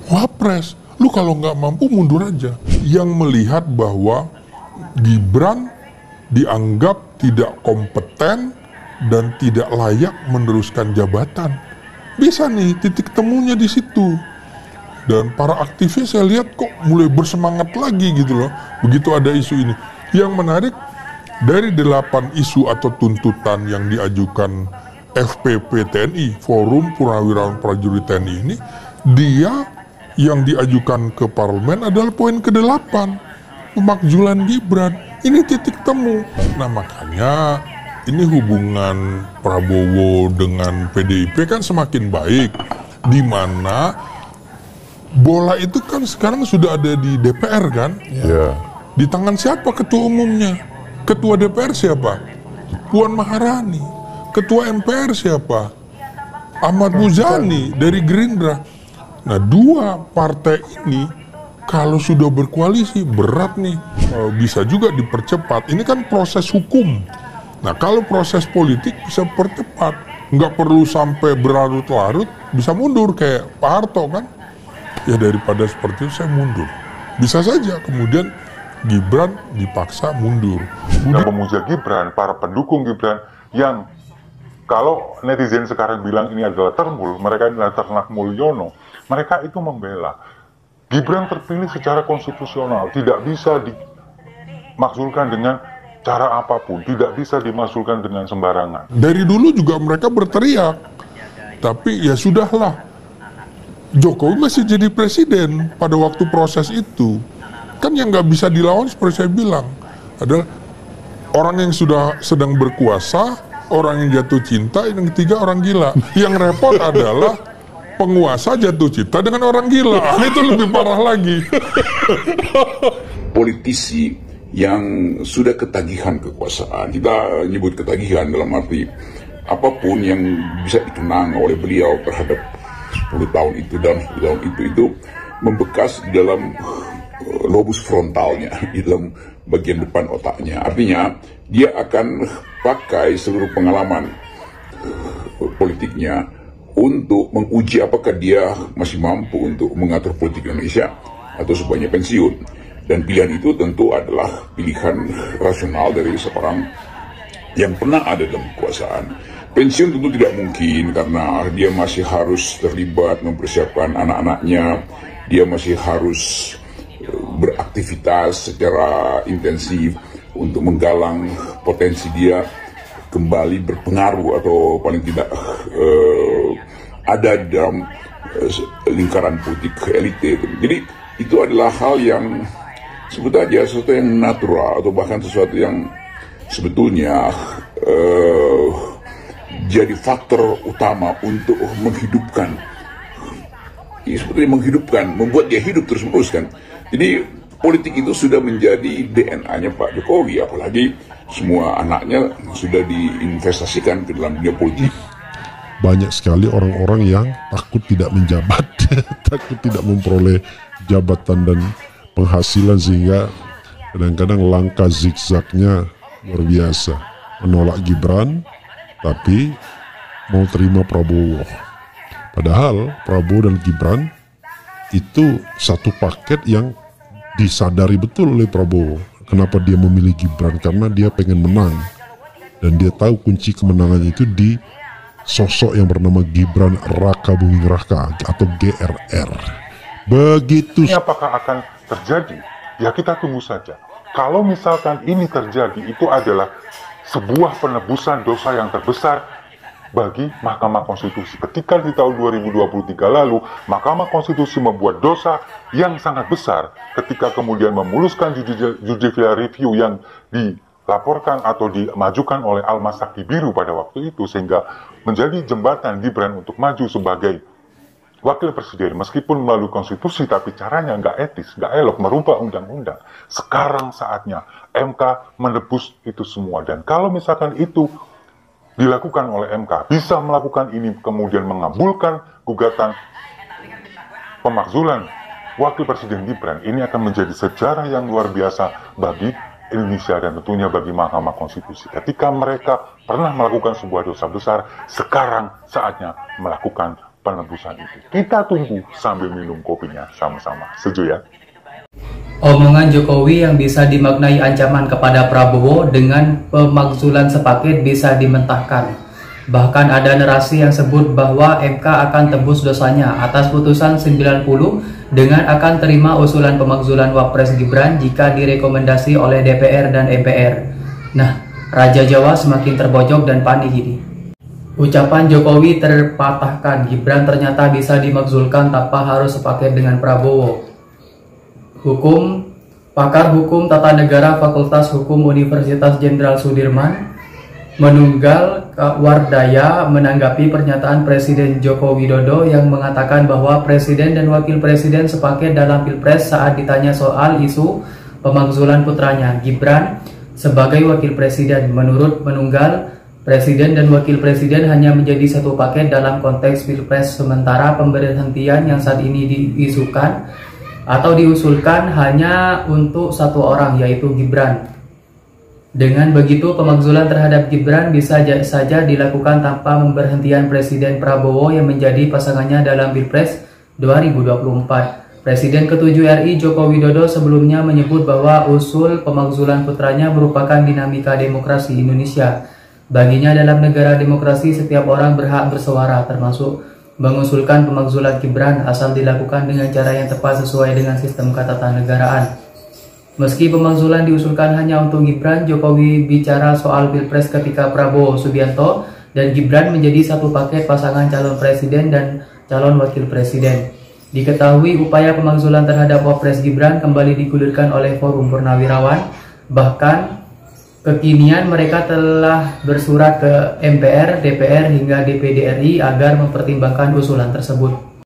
Wapres, lu kalau nggak mampu mundur aja. Yang melihat bahwa Gibran dianggap tidak kompeten dan tidak layak meneruskan jabatan. Bisa nih titik temunya di situ. Dan para aktivis saya lihat kok mulai bersemangat lagi gitu loh. Begitu ada isu ini. Yang menarik, dari 8 isu atau tuntutan yang diajukan FPP TNI, Forum Purnawirawan Prajurit TNI ini, dia yang diajukan ke parlemen adalah poin ke-8, pemakzulan Gibran. Ini titik temu. Nah makanya ini hubungan Prabowo dengan PDIP kan semakin baik, di mana bola itu kan sekarang sudah ada di DPR kan? Ya. Di tangan siapa ketua umumnya? Ketua DPR siapa? Puan Maharani. Ketua MPR siapa? Ahmad Muzani dari Gerindra. Nah, dua partai ini kalau sudah berkoalisi berat nih, bisa juga dipercepat. Ini kan proses hukum. Nah, kalau proses politik bisa percepat, nggak perlu sampai berlarut-larut, bisa mundur kayak Pak Harto kan? Ya daripada seperti itu saya mundur. Bisa saja kemudian Gibran dipaksa mundur. Yang memuja Gibran, para pendukung Gibran yang kalau netizen sekarang bilang ini adalah termul, mereka ini adalah ternak Mulyono, mereka itu membela Gibran terpilih secara konstitusional, tidak bisa dimakzulkan dengan cara apapun, tidak bisa dimakzulkan dengan sembarangan. Dari dulu juga mereka berteriak, tapi ya sudahlah, Jokowi masih jadi presiden pada waktu proses itu. Kan yang nggak bisa dilawan seperti saya bilang adalah orang yang sudah sedang berkuasa, orang yang jatuh cinta, yang ketiga orang gila. Yang repot adalah penguasa jatuh cinta dengan orang gila. Itu lebih parah lagi. Politisi yang sudah ketagihan kekuasaan, kita nyebut ketagihan dalam arti apapun yang bisa dikenang oleh beliau terhadap 10 tahun itu dan 10 tahun itu membekas di dalam lobus frontalnya, di dalam bagian depan otaknya. Artinya dia akan pakai seluruh pengalaman politiknya untuk menguji apakah dia masih mampu untuk mengatur politik Indonesia atau sebaiknya pensiun. Dan pilihan itu tentu adalah pilihan rasional dari seorang yang pernah ada dalam kekuasaan. Pensiun tentu tidak mungkin karena dia masih harus terlibat mempersiapkan anak-anaknya, dia masih harus beraktivitas secara intensif untuk menggalang potensi dia kembali berpengaruh atau paling tidak ada di dalam lingkaran politik elite. Jadi itu adalah hal yang sebut aja sesuatu yang natural atau bahkan sesuatu yang sebetulnya jadi faktor utama untuk menghidupkan, sebetulnya menghidupkan, membuat dia hidup terus-menerus kan. Jadi politik itu sudah menjadi DNA-nya Pak Jokowi, apalagi semua anaknya sudah diinvestasikan ke dalam dunia politik. Banyak sekali orang-orang yang takut tidak menjabat, takut tidak memperoleh jabatan dan penghasilan, sehingga kadang-kadang langkah zigzagnya luar biasa. Menolak Gibran, tapi mau terima Prabowo. Padahal Prabowo dan Gibran itu satu paket yang disadari betul oleh Prabowo. Kenapa dia memilih Gibran? Karena dia pengen menang. Dan dia tahu kunci kemenangan itu di sosok yang bernama Gibran Raka Buming Raka atau GRR. Begitu. Ini apakah akan terjadi? Ya kita tunggu saja. Kalau misalkan ini terjadi, itu adalah sebuah penebusan dosa yang terbesar bagi Mahkamah Konstitusi. Ketika di tahun 2023 lalu, Mahkamah Konstitusi membuat dosa yang sangat besar ketika kemudian memuluskan judicial review yang dilaporkan atau dimajukan oleh Almas Sakti Biru pada waktu itu, sehingga menjadi jembatan Gibran untuk maju sebagai wakil presiden, meskipun melalui konstitusi, tapi caranya nggak etis, nggak elok, merubah undang-undang. Sekarang saatnya MK menebus itu semua. Dan kalau misalkan itu dilakukan oleh MK, bisa melakukan ini kemudian mengabulkan gugatan pemakzulan wakil presiden Gibran, ini akan menjadi sejarah yang luar biasa bagi Indonesia dan tentunya bagi Mahkamah Konstitusi. Ketika mereka pernah melakukan sebuah dosa besar, sekarang saatnya melakukan penebusan itu. Kita tunggu sambil minum kopinya sama-sama. Setuju ya? Omongan Jokowi yang bisa dimaknai ancaman kepada Prabowo dengan pemakzulan sepaket bisa dimentahkan. Bahkan ada narasi yang sebut bahwa MK akan tebus dosanya atas putusan 90 dengan akan terima usulan pemakzulan Wapres Gibran jika direkomendasi oleh DPR dan MPR. Nah, Raja Jawa semakin terbojok dan panik ini. Ucapan Jokowi terpatahkan, Gibran ternyata bisa dimakzulkan tanpa harus sepaket dengan Prabowo. Pakar Hukum Tata Negara Fakultas Hukum Universitas Jenderal Sudirman Manunggal Wardaya menanggapi pernyataan Presiden Joko Widodo yang mengatakan bahwa Presiden dan Wakil Presiden sepaket dalam Pilpres saat ditanya soal isu pemakzulan putranya Gibran sebagai Wakil Presiden. Menurut Manunggal, Presiden dan Wakil Presiden hanya menjadi satu paket dalam konteks Pilpres, sementara pemberhentian yang saat ini diisukan atau diusulkan hanya untuk satu orang, yaitu Gibran. Dengan begitu, pemakzulan terhadap Gibran bisa saja dilakukan tanpa pemberhentian Presiden Prabowo yang menjadi pasangannya dalam Pilpres 2024. Presiden ke-7 RI Joko Widodo sebelumnya menyebut bahwa usul pemakzulan putranya merupakan dinamika demokrasi Indonesia. Baginya dalam negara demokrasi setiap orang berhak bersuara, termasuk mengusulkan pemakzulan Gibran asal dilakukan dengan cara yang tepat sesuai dengan sistem ketatanegaraan. Meski pemakzulan diusulkan hanya untuk Gibran, Jokowi bicara soal Pilpres ketika Prabowo Subianto dan Gibran menjadi satu paket pasangan calon presiden dan calon wakil presiden. Diketahui upaya pemakzulan terhadap Wapres Gibran kembali digulirkan oleh Forum Purnawirawan. Bahkan kekinian mereka telah bersurat ke MPR, DPR hingga DPD RI agar mempertimbangkan usulan tersebut.